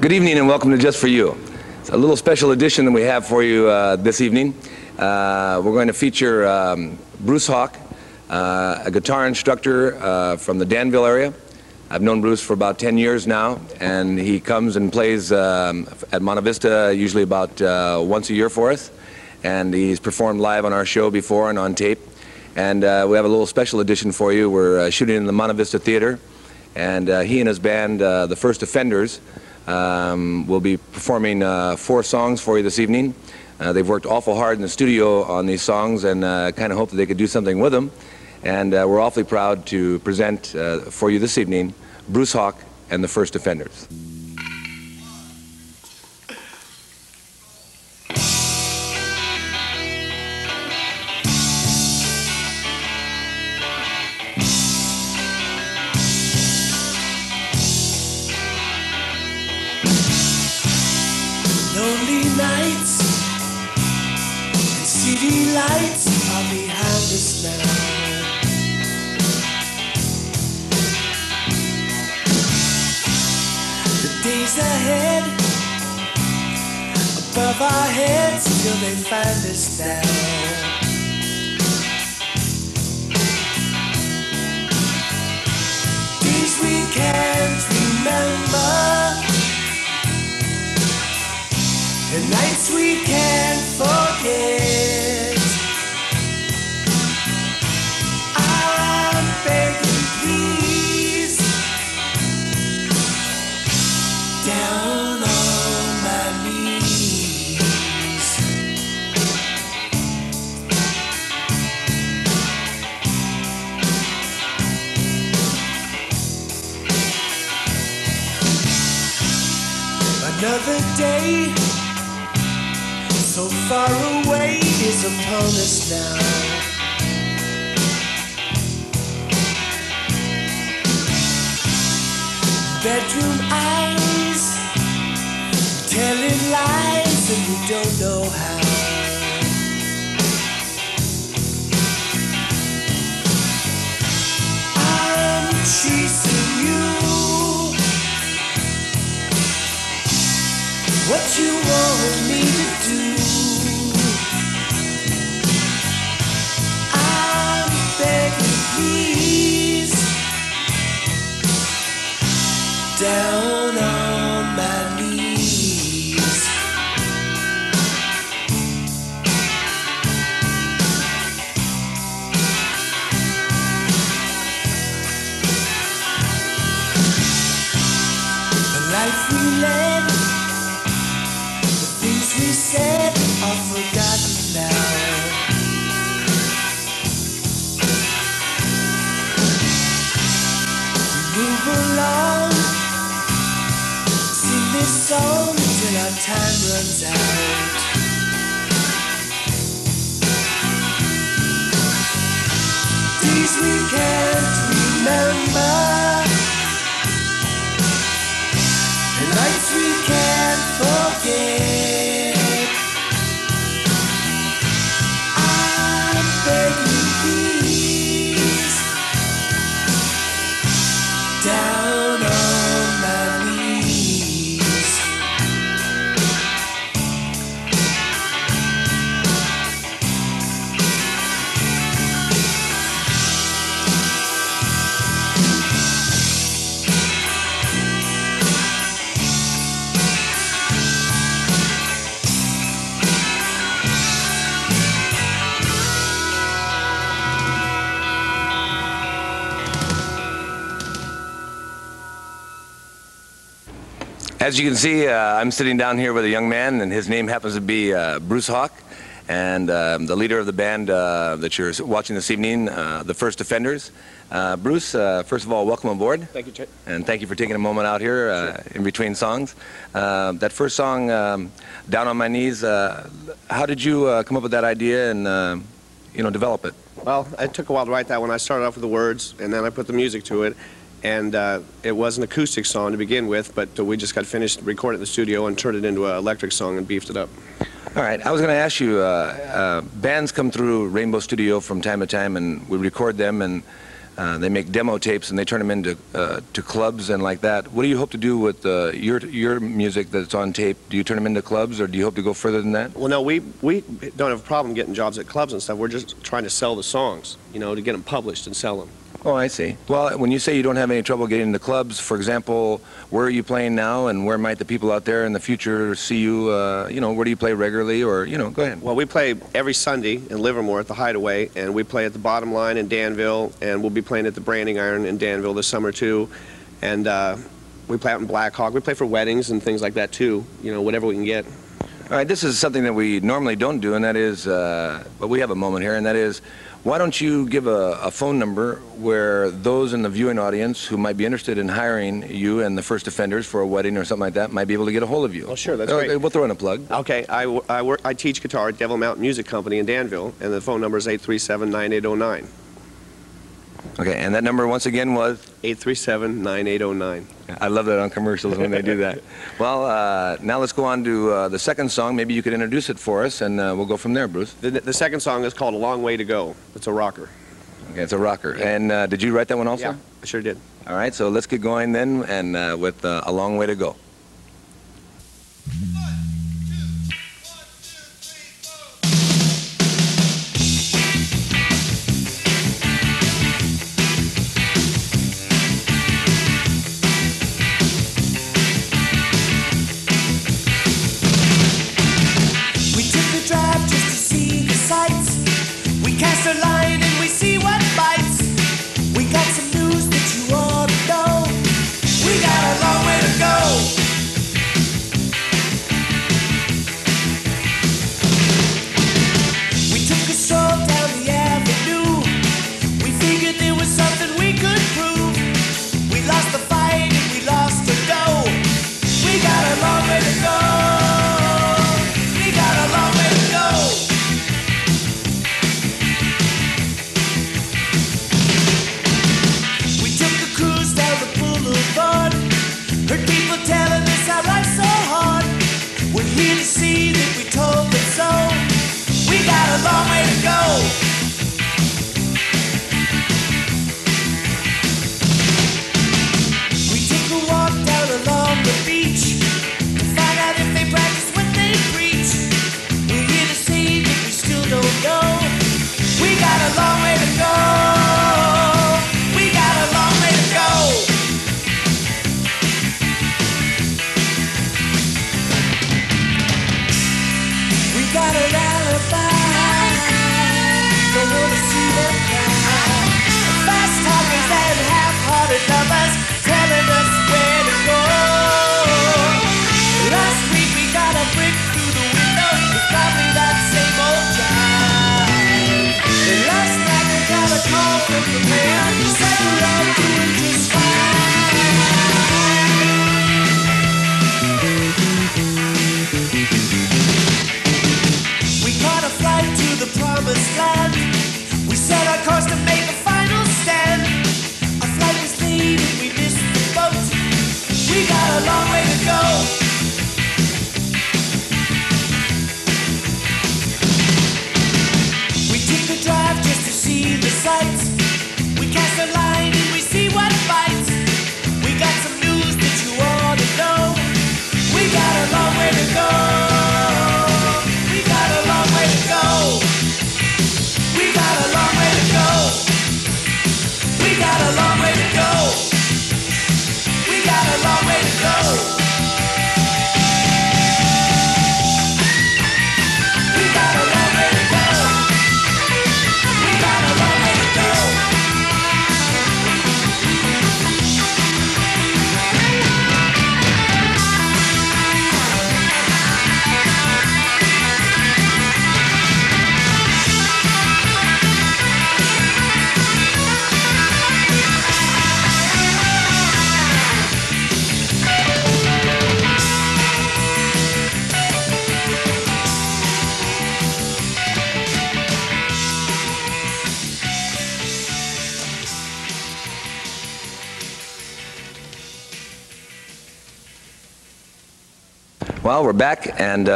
Good evening and welcome to Just For You. It's a little special edition that we have for you this evening. We're going to feature Bruce Hawk, a guitar instructor from the Danville area. I've known Bruce for about 10 years now, and he comes and plays at Monte Vista usually about once a year for us. And he's performed live on our show before and on tape. And we have a little special edition for you. We're shooting in the Monte Vista Theater, and he and his band, the First Offenders, will be performing 4 songs for you this evening. They've worked awful hard in the studio on these songs, and kind of hoped that they could do something with them. And we're awfully proud to present for you this evening Bruce Hawk and the First Offenders. Lonely nights and city lights are behind us now. The days ahead above our heads till they find us down. Days we can't remember, the nights we can't forget. I'm begging, please, down on my knees. Another day so far away is upon us now. Bedroom eyes telling lies and we don't know how. I'm chasing you. What you want me to do? Please, down on my knees. The life we led, the things we said are forgotten now. Move along, sing this song till our time runs out. Days we can't remember, and nights we can't forget. I'm begging, please, down on my knees. As you can see, I'm sitting down here with a young man, and his name happens to be Bruce Hawk, and the leader of the band that you're watching this evening, the First Offenders. Bruce, first of all, welcome aboard. Thank you, Chet. And thank you for taking a moment out here in between songs. That first song, Down on My Knees, how did you come up with that idea and develop it? Well, it took a while to write that one. I started off with the words, and then I put the music to it. And it was an acoustic song to begin with, but we just got finished recording in the studio and turned it into an electric song and beefed it up. All right, I was going to ask you, bands come through Rainbow Studio from time to time, and we record them, and They make demo tapes and they turn them into to clubs and like that. What do you hope to do with your music that's on tape? Do you turn them into clubs, or do you hope to go further than that? Well, no, we don't have a problem getting jobs at clubs and stuff. We're just trying to sell the songs, you know, to get them published and sell them. Oh, I see. Well, when you say you don't have any trouble getting into clubs, for example, where are you playing now, and where might the people out there in the future see you? You know, where do you play regularly, or, you know, go ahead. Well, we play every Sunday in Livermore at the Hideaway, and we play at the Bottom Line in Danville, and we'll be playing at the Branding Iron in Danville this summer too. And we play out in Black Hawk. We play for weddings and things like that too. You know, whatever we can get. All right, this is something that we normally don't do, and that is, but we have a moment here, and that is, why don't you give a phone number where those in the viewing audience who might be interested in hiring you and the first offenders for a wedding or something like that might be able to get a hold of you? Oh, sure, that's great. We'll throw in a plug. Okay, I teach guitar at Devil Mountain Music Company in Danville, and the phone number is 837-9809. Okay, and that number once again was? 837-9809. I love that on commercials when they do that. Well, now let's go on to the second song. Maybe you could introduce it for us, and we'll go from there, Bruce. The second song is called A Long Way to Go. It's a rocker. Okay, it's a rocker. And did you write that one also? Yeah, I sure did. All right, so let's get going then, and with A Long Way to Go. Well, we're back, and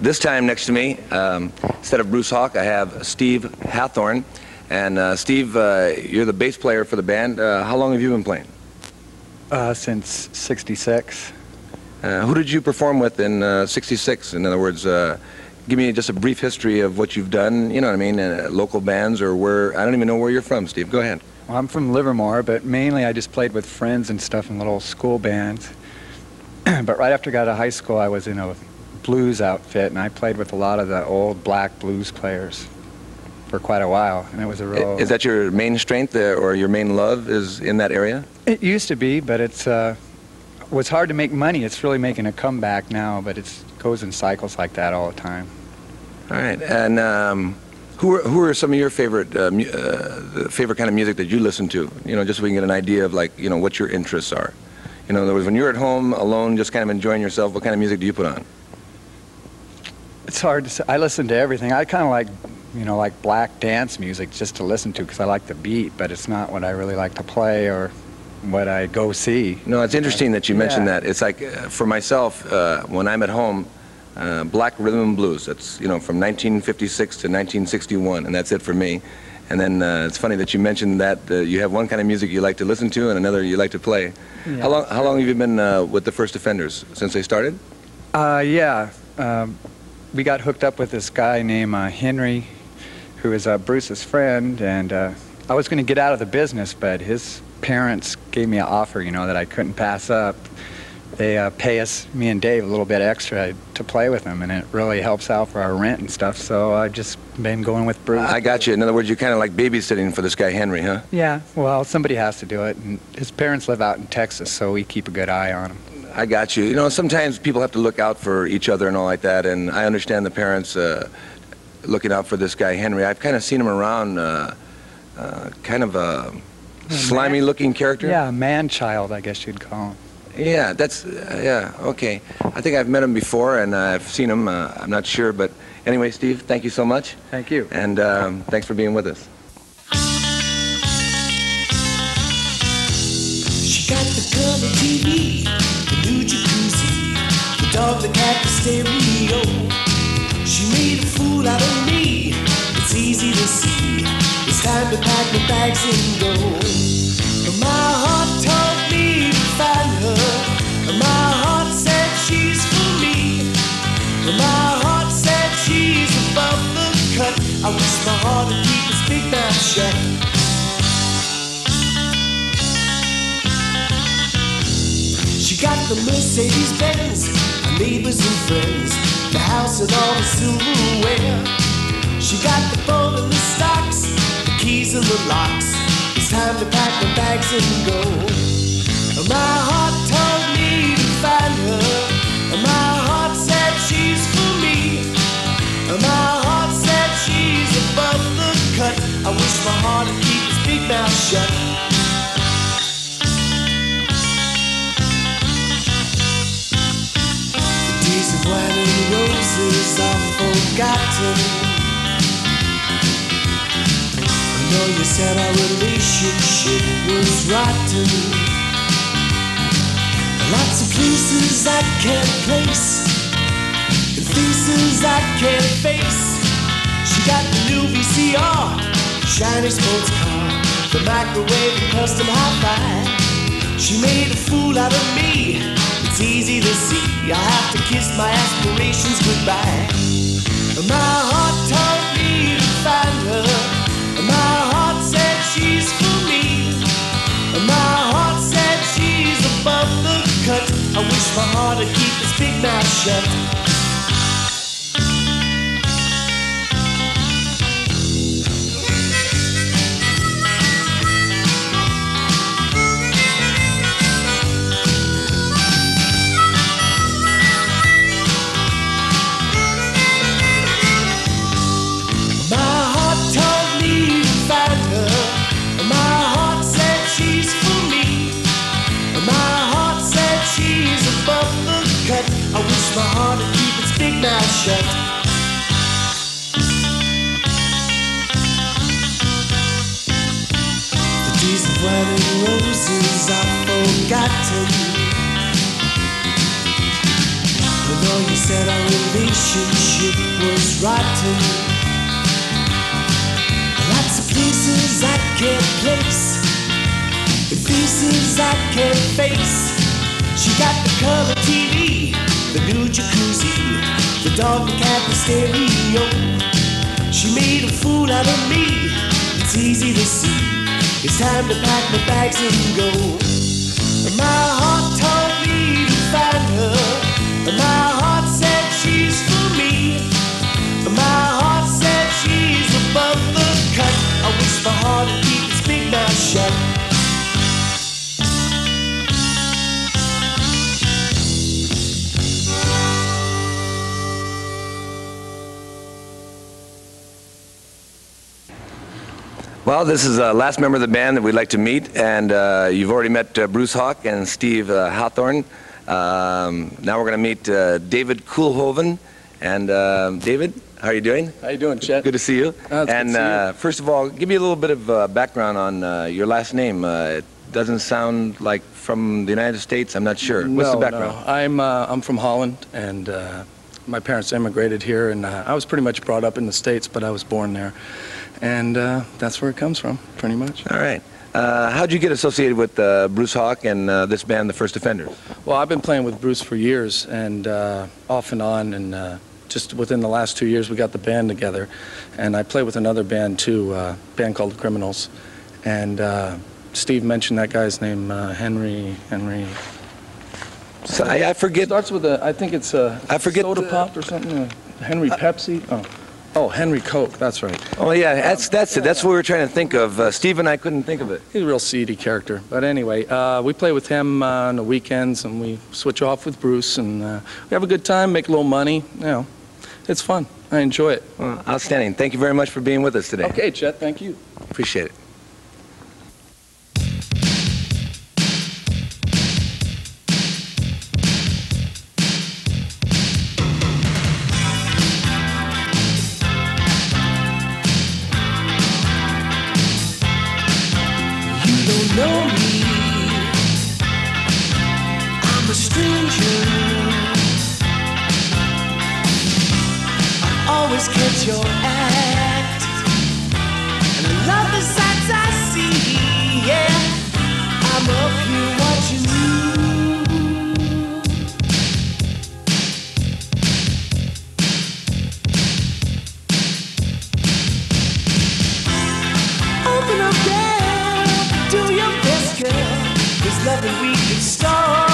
this time next to me, instead of Bruce Hawk, I have Steve Hathorn. And Steve, you're the bass player for the band. How long have you been playing? Since '66. Who did you perform with in '66? In other words, give me just a brief history of what you've done, you know what I mean, local bands or where, I don't even know where you're from, Steve. Go ahead. Well, I'm from Livermore, but mainly I just played with friends and stuff in little school bands. But right after I got out of high school, I was in a blues outfit, and I played with a lot of the old black blues players for quite a while, and it was a real... Is that your main strength or your main love is in that area? It used to be, but it's was hard to make money. It's really making a comeback now, but it goes in cycles like that all the time. All right, and who are some of your favorite favorite kind of music that you listen to? You know, just so we can get an idea of, like, you know, what your interests are. You know, in other words, when you're at home alone, just kind of enjoying yourself, what kind of music do you put on? It's hard to say. I listen to everything. I kind of like, you know, like black dance music just to listen to because I like the beat, but it's not what I really like to play or what I go see. No, it's interesting that you mentioned that. It's like, for myself, when I'm at home, black rhythm and blues. That's, you know, from 1956 to 1961, and that's it for me. And then it's funny that you mentioned that you have one kind of music you like to listen to and another you like to play. Yeah. How long have you been with the First Offenders? Since they started? We got hooked up with this guy named Henry, who is Bruce's friend, and I was going to get out of the business, but his parents gave me an offer, you know, that I couldn't pass up. They pay us, me and Dave, a little bit extra to play with them, and it really helps out for our rent and stuff, so I've just been going with Bruce. I got you. In other words, you're kind of like babysitting for this guy Henry, huh? Yeah, well, somebody has to do it, and his parents live out in Texas, so we keep a good eye on him. I got you. You know, sometimes people have to look out for each other and all like that, and I understand the parents looking out for this guy Henry. I've kind of seen him around, kind of a slimy-looking character. Yeah, a man-child, I guess you'd call him. Yeah, that's, yeah, okay. I think I've met him before, and I've seen him, I'm not sure, but anyway, Steve, thank you so much. Thank you. And thanks for being with us. She got the color TV, the new jacuzzi, the dog, the cat, the stereo. She made a fool out of me, it's easy to see. It's time to pack my bags and go. But my heart told me to find her. My heart said she's for me. My heart said she's above the cut. I wish my heart would keep its big mouth shut. She got the Mercedes-Benz, her neighbors and friends, the house and all the silverware. She got the phone and the stocks, the keys and the locks. It's time to pack my bags and go. My heart told me to find her. My heart said she's for me. My heart said she's above the cut. I wish my heart would keep its big mouth shut. The days of wine and roses are forgotten. I know you said our relationship was rotten. Lots of places I can't place, and faces I can't face. She got the new VCR, shiny sports car, the microwave and custom hi-fi. She made a fool out of me, it's easy to see. I have to kiss my aspirations goodbye. My heart told me to find her. My heart said she's for me. My heart said she's above the cut. I wish my heart would keep its big mouth shut. My heart told me to find her. My heart said she's for me. My heart said she's above the cut. I wish my heart would keep its big mouth shut. The days of wine and roses are forgotten. I know you said our relationship was rotten. Lots of faces I can't place, the faces I can't face. She got the color TV, the new jacuzzi, the dog and cat, the stereo. She made a fool out of me, it's easy to see. It's time to pack my bags and go. My heart told me to find her, my heart said she's for me. My heart said she's above the cut. I wish my heart would keep its big mouth shut. Well, this is the last member of the band that we'd like to meet, and you've already met Bruce Hawk and Steve Hawthorne. Now we're going to meet David Koolhoven. And David, how are you doing? How you doing, Chet? Good to see you. It's good to see you. First of all, give me a little bit of background on your last name. It doesn't sound like from the United States. I'm not sure. What's the background? No. I'm from Holland, and my parents immigrated here, and I was pretty much brought up in the States, but I was born there. And that's where it comes from, pretty much. All right. How'd you get associated with Bruce Hawk and this band, The First Offenders? Well, I've been playing with Bruce for years, and off and on, and just within the last 2 years, we got the band together. And I play with another band, too, a band called The Criminals. And Steve mentioned that guy's name, Henry. So I forget. Starts with I think it's I forget Soda Pop or something. Henry Pepsi. Oh, Henry Coke. That's right. Oh yeah, that's it. That's what we were trying to think of. Steve and I couldn't think of it. He's a real seedy character. But anyway, we play with him on the weekends, and we switch off with Bruce, and we have a good time, make a little money. You know, it's fun. I enjoy it. Well, outstanding. Thank you very much for being with us today. Okay, Chet. Thank you. Appreciate it. Know me, I'm a stranger. I always catch your act, and I love the sights I see. Yeah, I'm up here watching you. Open up there, do your best, girl. There's nothing we can start.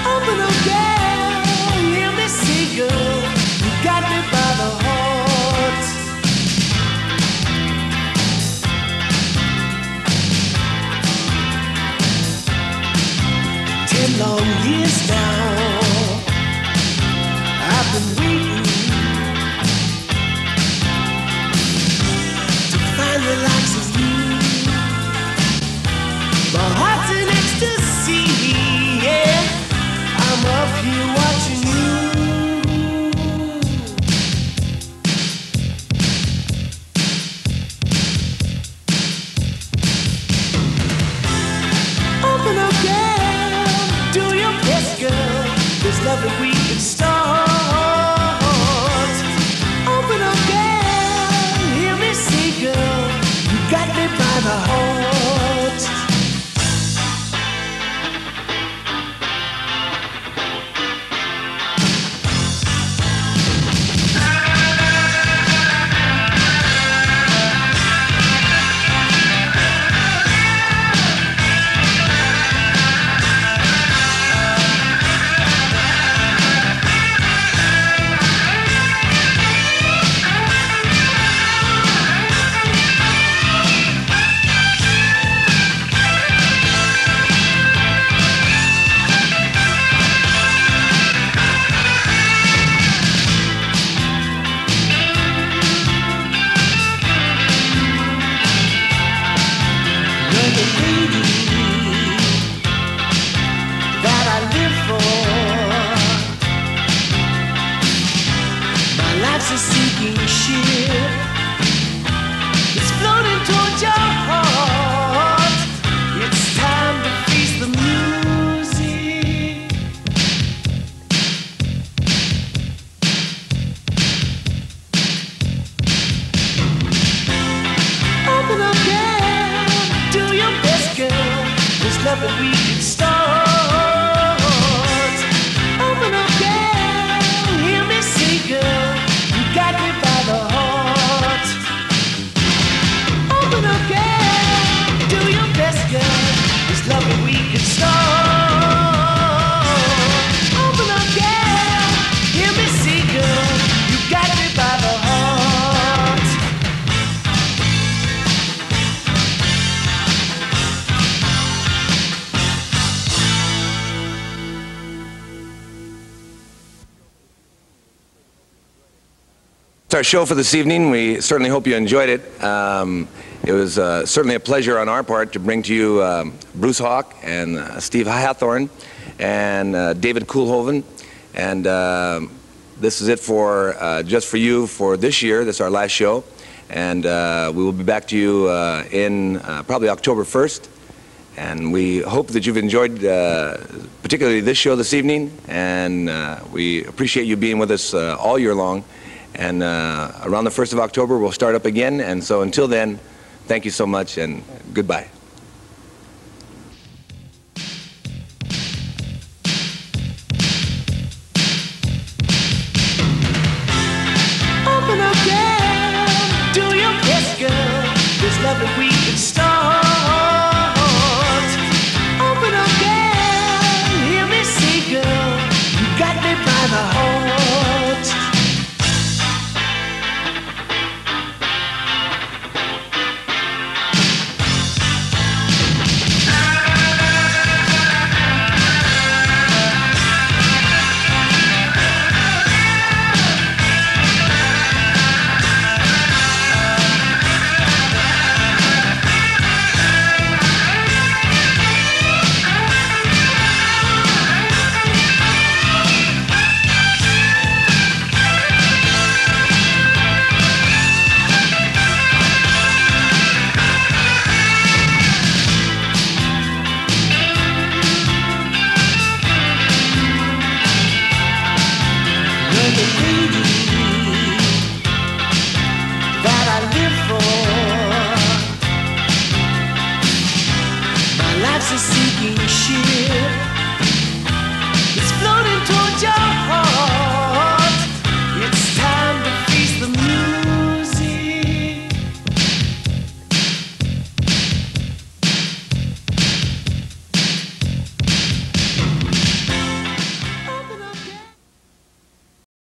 Open up, girl, hear me say, girl, you got me by the heart. 10 long years now, I've been waiting to find relaxing you. My heart's in ecstasy, yeah. I'm up here watching you. Open up, girl, do your best, girl. There's nothing we can start. Open up, girl, hear me say, girl, you got me by the heart. A sinking ship, it's floating towards your heart. It's time to face the music. That's our show for this evening. We certainly hope you enjoyed it. It was certainly a pleasure on our part to bring to you Bruce Hawk and Steve Hathorn and David Koolhoven. And this is it for Just For You for this year. This is our last show. And we will be back to you in probably October 1st. And we hope that you've enjoyed particularly this show this evening. And we appreciate you being with us all year long. And around the 1st of October, we'll start up again. And so until then, thank you so much and goodbye.